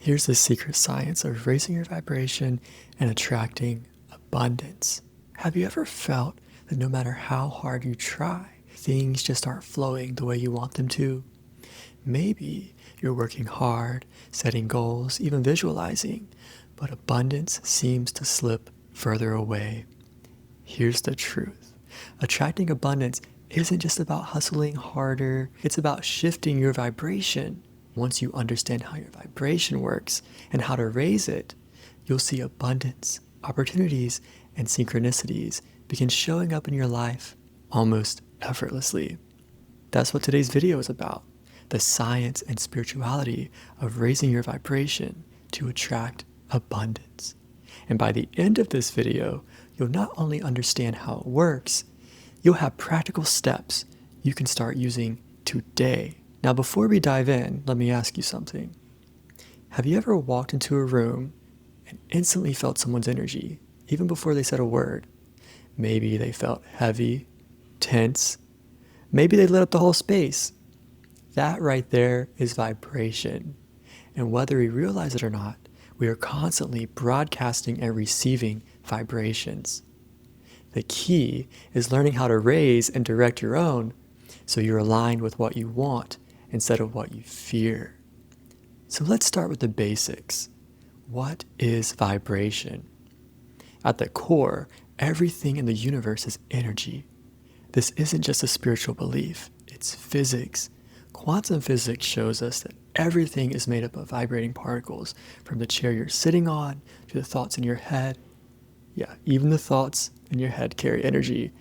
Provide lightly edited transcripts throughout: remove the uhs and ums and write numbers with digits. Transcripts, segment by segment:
Here's the secret science of raising your vibration and attracting abundance. Have you ever felt that no matter how hard you try, things just aren't flowing the way you want them to? Maybe you're working hard, setting goals, even visualizing, but abundance seems to slip further away. Here's the truth. Attracting abundance isn't just about hustling harder, it's about shifting your vibration. Once you understand how your vibration works and how to raise it, you'll see abundance, opportunities, and synchronicities begin showing up in your life almost effortlessly. That's what today's video is about, the science and spirituality of raising your vibration to attract abundance. And by the end of this video, you'll not only understand how it works, you'll have practical steps you can start using today. Now, before we dive in, let me ask you something. Have you ever walked into a room and instantly felt someone's energy, even before they said a word? Maybe they felt heavy, tense. Maybe they lit up the whole space. That right there is vibration. And whether we realize it or not, we are constantly broadcasting and receiving vibrations. The key is learning how to raise and direct your own so you're aligned with what you want instead of what you fear. So let's start with the basics. What is vibration? At the core, everything in the universe is energy. This isn't just a spiritual belief, it's physics. Quantum physics shows us that everything is made up of vibrating particles, from the chair you're sitting on to the thoughts in your head. Yeah, even the thoughts in your head carry energy.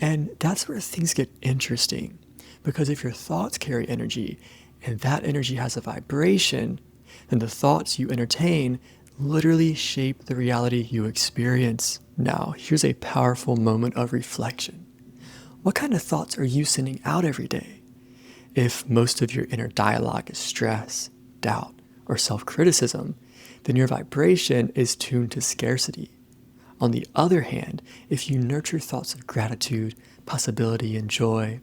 And that's where things get interesting. Because if your thoughts carry energy, and that energy has a vibration, then the thoughts you entertain literally shape the reality you experience. Now, here's a powerful moment of reflection. What kind of thoughts are you sending out every day? If most of your inner dialogue is stress, doubt, or self-criticism, then your vibration is tuned to scarcity. On the other hand, if you nurture thoughts of gratitude, possibility, and joy,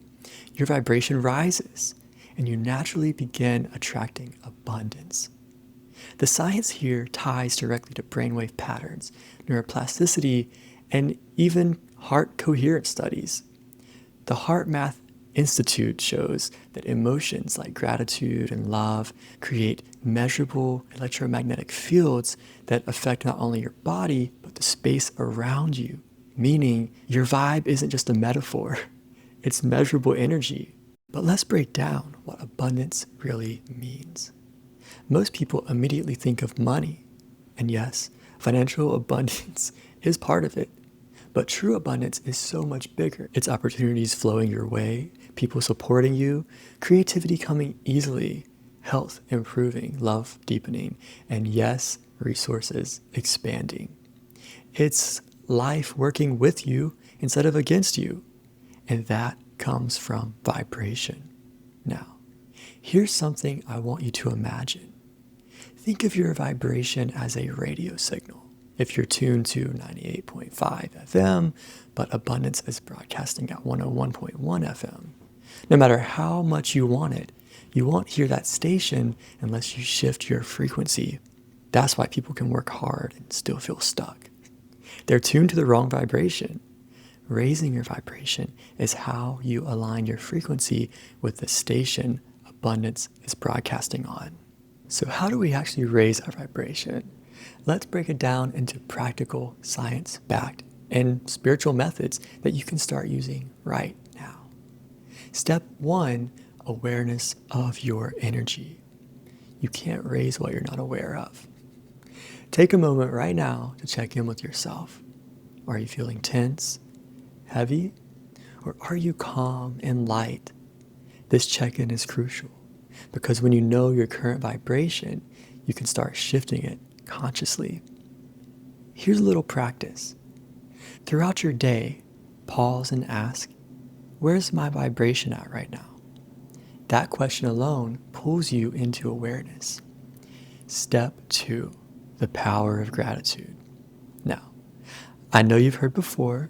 your vibration rises, and you naturally begin attracting abundance. The science here ties directly to brainwave patterns, neuroplasticity, and even heart coherence studies. The Heart Math Institute shows that emotions like gratitude and love create measurable electromagnetic fields that affect not only your body, but the space around you. Meaning, your vibe isn't just a metaphor, it's measurable energy. But let's break down what abundance really means. Most people immediately think of money. And yes, financial abundance is part of it. But true abundance is so much bigger. It's opportunities flowing your way, people supporting you, creativity coming easily, health improving, love deepening, and yes, resources expanding. It's life working with you instead of against you. And that comes from vibration. Now, here's something I want you to imagine. Think of your vibration as a radio signal. If you're tuned to 98.5 FM, but abundance is broadcasting at 101.1 FM, no matter how much you want it, you won't hear that station unless you shift your frequency. That's why people can work hard and still feel stuck. They're tuned to the wrong vibration. Raising your vibration is how you align your frequency with the station abundance is broadcasting on. So how do we actually raise our vibration? Let's break it down into practical, science-backed, and spiritual methods that you can start using right now. Step 1, awareness of your energy. You can't raise what you're not aware of. Take a moment right now to check in with yourself. Are you feeling tense, heavy, or are you calm and light? This check-in is crucial because when you know your current vibration, you can start shifting it consciously. Here's a little practice. Throughout your day, pause and ask, where's my vibration at right now? That question alone pulls you into awareness. Step 2, the power of gratitude. Now, I know you've heard before,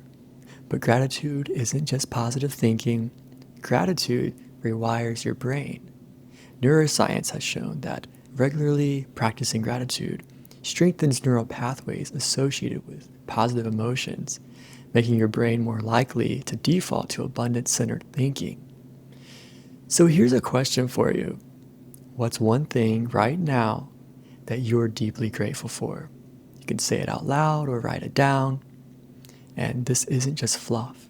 but gratitude isn't just positive thinking. Gratitude rewires your brain. Neuroscience has shown that Regularly practicing gratitude strengthens neural pathways associated with positive emotions, making your brain more likely to default to abundance-centered thinking. So here's a question for you. What's one thing right now that you're deeply grateful for? You can say it out loud or write it down. And this isn't just fluff.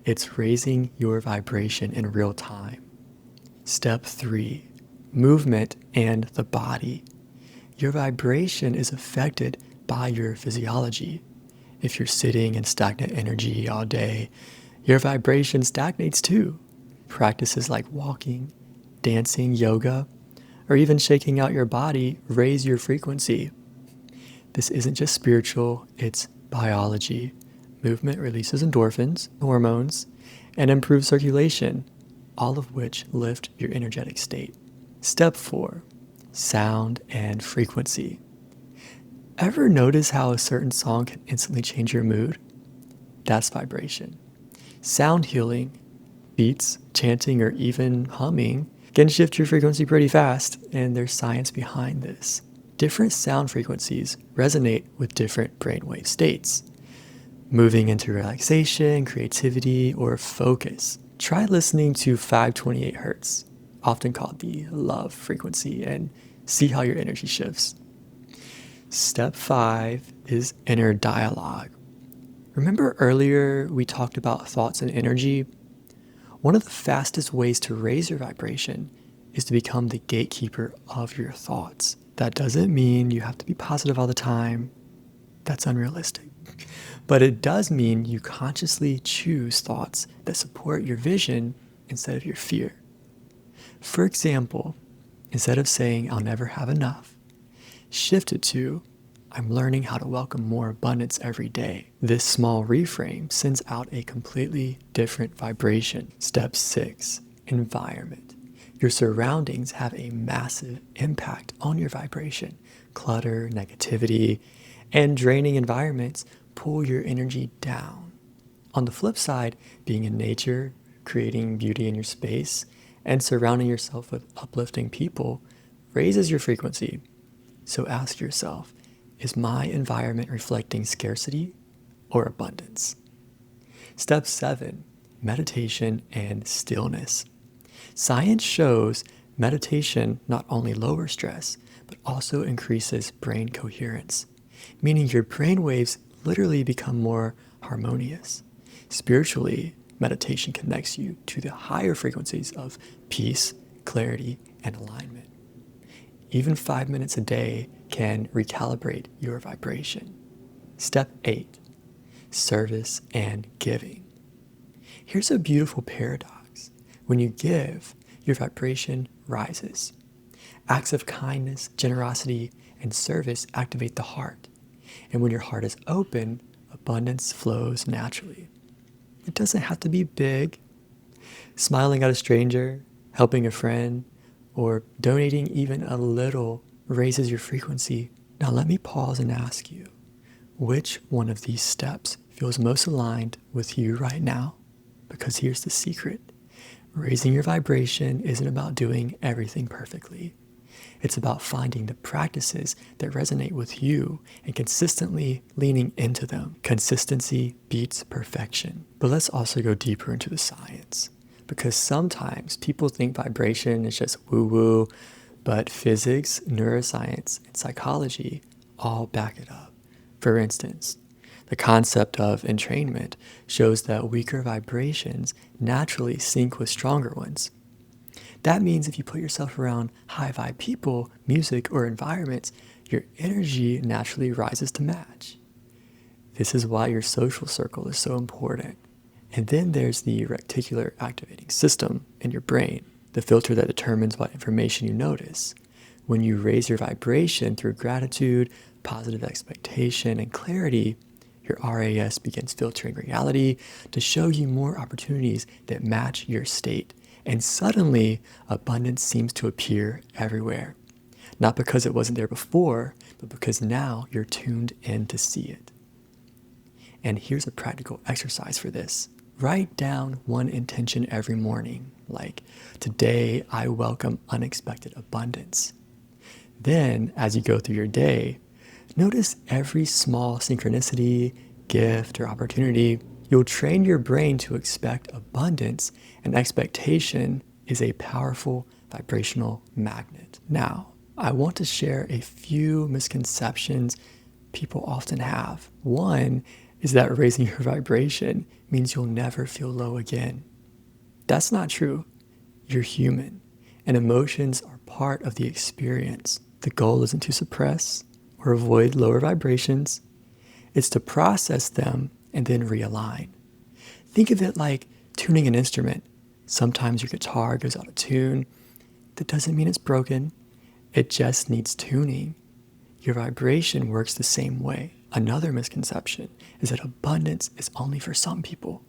It's raising your vibration in real time. Step 3, movement and the body. Your vibration is affected by your physiology. If you're sitting in stagnant energy all day, your vibration stagnates too. Practices like walking, dancing, yoga, or even shaking out your body raise your frequency. This isn't just spiritual, it's biology. Movement releases endorphins, hormones, and improves circulation, all of which lift your energetic state. Step 4, sound and frequency. Ever notice how a certain song can instantly change your mood? That's vibration. Sound healing, beats, chanting, or even humming can shift your frequency pretty fast, and there's science behind this. Different sound frequencies resonate with different brainwave states, moving into relaxation, creativity, or focus. Try listening to 528 hertz, often called the love frequency, and see how your energy shifts. Step 5 is inner dialogue. Remember earlier we talked about thoughts and energy? One of the fastest ways to raise your vibration is to become the gatekeeper of your thoughts. That doesn't mean you have to be positive all the time. That's unrealistic. But it does mean you consciously choose thoughts that support your vision instead of your fear. For example, instead of saying, "I'll never have enough," shift it to, "I'm learning how to welcome more abundance every day." This small reframe sends out a completely different vibration. Step 6, environment. Your surroundings have a massive impact on your vibration. Clutter, negativity, and draining environments pull your energy down. On the flip side, being in nature, creating beauty in your space, and surrounding yourself with uplifting people raises your frequency. So ask yourself, is my environment reflecting scarcity or abundance? Step 7, meditation and stillness. Science shows meditation not only lowers stress, but also increases brain coherence, meaning your brain waves literally become more harmonious. Spiritually, meditation connects you to the higher frequencies of peace, clarity, and alignment. Even 5 minutes a day can recalibrate your vibration. Step 8, service and giving. Here's a beautiful paradox. When you give, your vibration rises. Acts of kindness, generosity, and service activate the heart. And when your heart is open, abundance flows naturally. It doesn't have to be big. Smiling at a stranger, helping a friend, or donating even a little raises your frequency. Now let me pause and ask you, which one of these steps feels most aligned with you right now? Because here's the secret. Raising your vibration isn't about doing everything perfectly. It's about finding the practices that resonate with you and consistently leaning into them. Consistency beats perfection. But let's also go deeper into the science, because sometimes people think vibration is just woo-woo, but physics, neuroscience, and psychology all back it up. For instance, the concept of entrainment shows that weaker vibrations naturally sync with stronger ones. That means if you put yourself around high vibe people, music, or environments, your energy naturally rises to match. This is why your social circle is so important. And then there's the reticular activating system in your brain, the filter that determines what information you notice. When you raise your vibration through gratitude, positive expectation, and clarity, your RAS begins filtering reality to show you more opportunities that match your state. And suddenly, abundance seems to appear everywhere. Not because it wasn't there before, but because now you're tuned in to see it. And here's a practical exercise for this. Write down one intention every morning, like, today I welcome unexpected abundance. Then, as you go through your day, notice every small synchronicity, gift, or opportunity. You'll train your brain to expect abundance, and expectation is a powerful vibrational magnet. Now, I want to share a few misconceptions people often have. One is that raising your vibration means you'll never feel low again. That's not true. You're human, and emotions are part of the experience. The goal isn't to suppress or avoid lower vibrations, it's to process them and then realign. Think of it like tuning an instrument. Sometimes your guitar goes out of tune. That doesn't mean it's broken, it just needs tuning. Your vibration works the same way. Another misconception is that abundance is only for some people.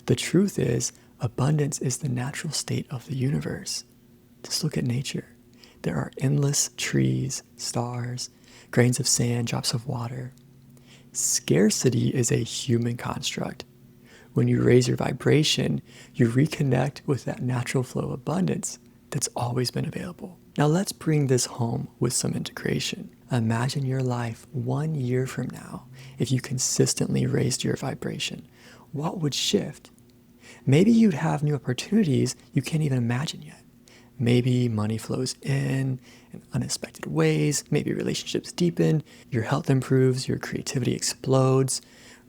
The truth is, abundance is the natural state of the universe. Just look at nature. There are endless trees, stars, grains of sand, drops of water. Scarcity is a human construct. When you raise your vibration, you reconnect with that natural flow of abundance that's always been available. Now let's bring this home with some integration. Imagine your life 1 year from now if you consistently raised your vibration. What would shift? Maybe you'd have new opportunities you can't even imagine yet. Maybe money flows in unexpected ways. Maybe relationships deepen. Your health improves. Your creativity explodes.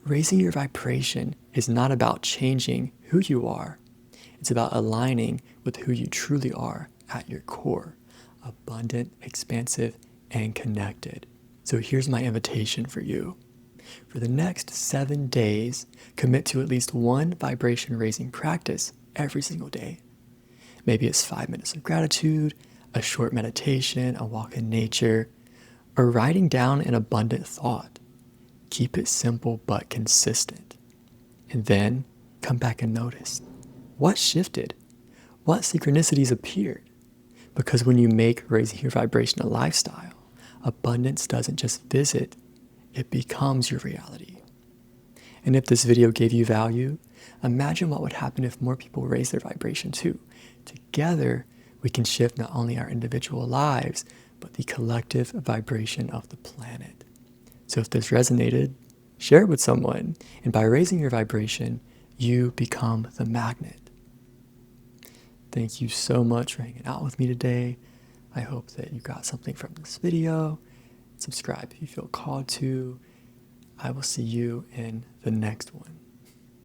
Raising your vibration is not about changing who you are. It's about aligning with who you truly are at your core. Abundant, expansive, and connected. So here's my invitation for you. For the next 7 days, commit to at least one vibration raising practice every single day. Maybe it's 5 minutes of gratitude, a short meditation, a walk in nature, or writing down an abundant thought. Keep it simple but consistent. And then come back and notice. What shifted? What synchronicities appeared? Because when you make raising your vibration a lifestyle, abundance doesn't just visit, it becomes your reality. And if this video gave you value, imagine what would happen if more people raise their vibration too. Together, we can shift not only our individual lives, but the collective vibration of the planet. So if this resonated, share it with someone. And by raising your vibration, you become the magnet. Thank you so much for hanging out with me today. I hope that you got something from this video. Subscribe if you feel called to. I will see you in the next one.